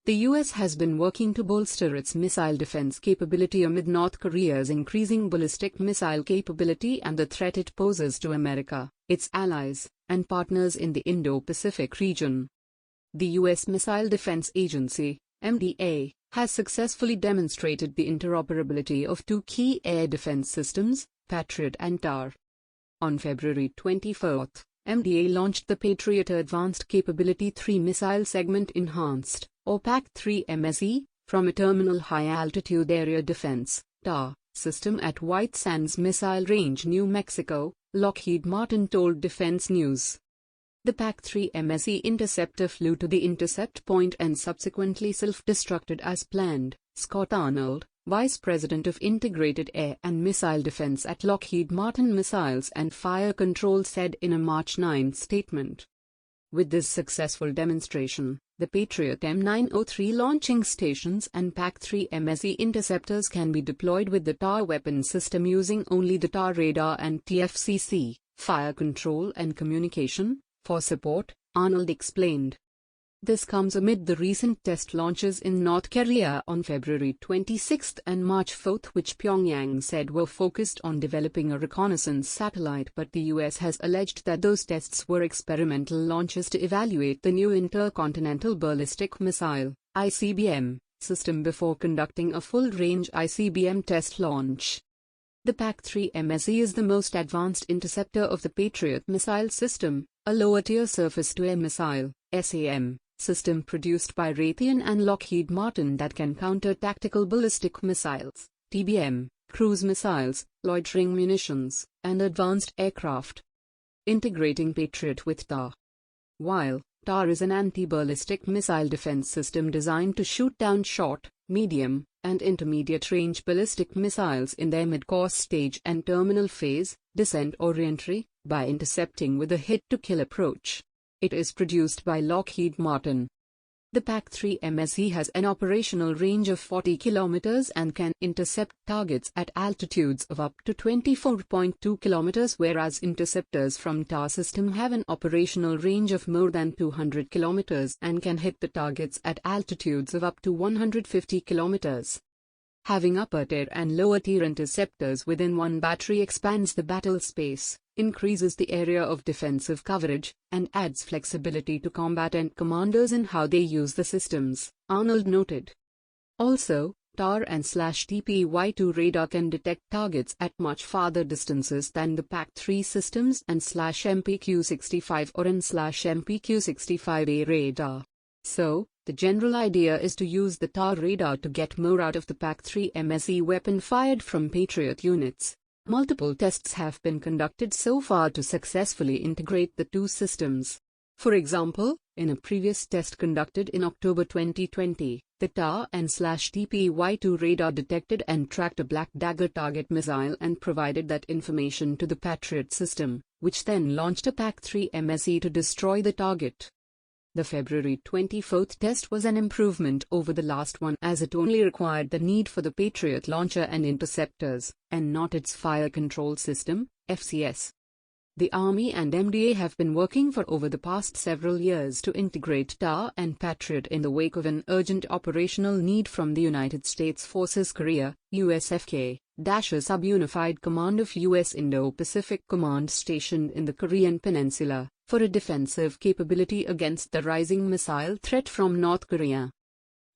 The U.S. has been working to bolster its missile defense capability amid North Korea's increasing ballistic missile capability and the threat it poses to America, its allies, and partners in the Indo-Pacific region. The U.S. Missile Defense Agency, MDA, has successfully demonstrated the interoperability of two key air defense systems, Patriot and THAAD. On February 24, MDA launched the Patriot Advanced Capability 3 Missile Segment Enhanced, or PAC-3 MSE, from a Terminal High Altitude Area Defense (THAAD) system at White Sands Missile Range, New Mexico, Lockheed Martin told Defense News. The PAC-3 MSE interceptor flew to the intercept point and subsequently self-destructed as planned, Scott Arnold, Vice President of Integrated Air and Missile Defense at Lockheed Martin Missiles and Fire Control, said in a March 9 statement. With this successful demonstration, the Patriot M903 launching stations and PAC-3 MSE interceptors can be deployed with the THAAD weapon system using only the THAAD radar and TFCC, fire control and communication, for support, Arnold explained. This comes amid the recent test launches in North Korea on February 26 and March 4, which Pyongyang said were focused on developing a reconnaissance satellite, but the U.S. has alleged that those tests were experimental launches to evaluate the new intercontinental ballistic missile (ICBM) system before conducting a full-range ICBM test launch. The PAC-3 MSE is the most advanced interceptor of the Patriot missile system, a lower-tier surface-to-air missile (SAM) system produced by Raytheon and Lockheed Martin that can counter tactical ballistic missiles, TBM, cruise missiles, loitering munitions, and advanced aircraft. Integrating Patriot with THAAD. While THAAD is an anti-ballistic missile defense system designed to shoot down short, medium, and intermediate-range ballistic missiles in their mid-course stage and terminal phase, descent or re-entry, by intercepting with a hit-to-kill approach. It is produced by Lockheed Martin. The PAC-3 MSE has an operational range of 40 kilometers and can intercept targets at altitudes of up to 24.2 kilometers, whereas interceptors from THAAD system have an operational range of more than 200 kilometers and can hit the targets at altitudes of up to 150 kilometers. Having upper-tier and lower-tier interceptors within one battery expands the battle space, increases the area of defensive coverage, and adds flexibility to combatant commanders in how they use the systems, Arnold noted. Also, THAAD and /TPY-2 radar can detect targets at much farther distances than the PAC-3 systems and /MPQ-65 or /MPQ-65A radar. So, the general idea is to use the THAAD radar to get more out of the PAC-3 MSE weapon fired from Patriot units. Multiple tests have been conducted so far to successfully integrate the two systems. For example, in a previous test conducted in October 2020, the THAAD and /TPY-2 radar detected and tracked a Black Dagger target missile and provided that information to the Patriot system, which then launched a PAC-3 MSE to destroy the target. The February 24 test was an improvement over the last one, as it only required the need for the Patriot launcher and interceptors, and not its fire control system, FCS. The Army and MDA have been working for over the past several years to integrate THAAD and Patriot in the wake of an urgent operational need from the United States Forces Korea, USFK, a sub-unified command of U.S. Indo-Pacific Command stationed in the Korean Peninsula, for a defensive capability against the rising missile threat from North Korea.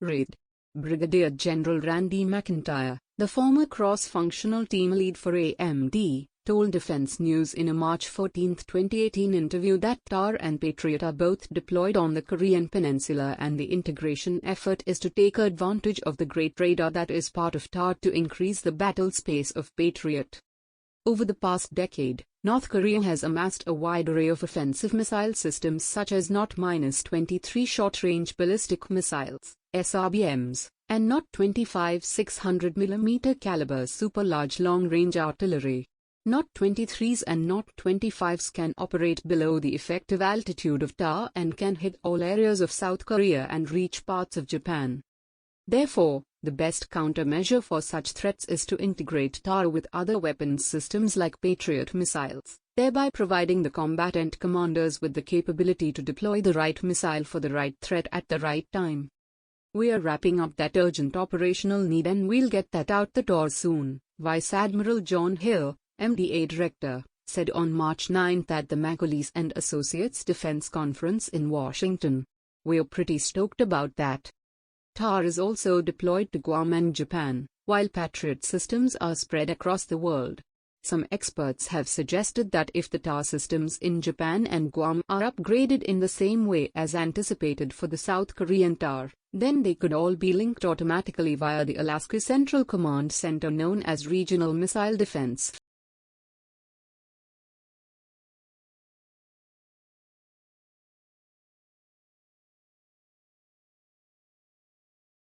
RAID. Brigadier General Randy McIntyre, the former cross-functional team lead for AMD, told Defense News in a March 14, 2018 interview that THAAD and Patriot are both deployed on the Korean Peninsula and the integration effort is to take advantage of the great radar that is part of THAAD to increase the battle space of Patriot. Over the past decade, North Korea has amassed a wide array of offensive missile systems such as NOT-23 short-range ballistic missiles, SRBMs, and NOT-25 600mm caliber super-large long-range artillery. NOT-23s and NOT-25s can operate below the effective altitude of THAAD and can hit all areas of South Korea and reach parts of Japan. Therefore, the best countermeasure for such threats is to integrate THAAD with other weapons systems like Patriot missiles, thereby providing the combatant commanders with the capability to deploy the right missile for the right threat at the right time. "We're wrapping up that urgent operational need and we'll get that out the door soon," Vice Admiral John Hill, MDA Director, said on March 9 at the Macaulay and Associates Defense Conference in Washington. "We're pretty stoked about that." THAAD is also deployed to Guam and Japan, while Patriot systems are spread across the world. Some experts have suggested that if the THAAD systems in Japan and Guam are upgraded in the same way as anticipated for the South Korean THAAD, then they could all be linked automatically via the Alaska Central Command Center known as Regional Missile Defense.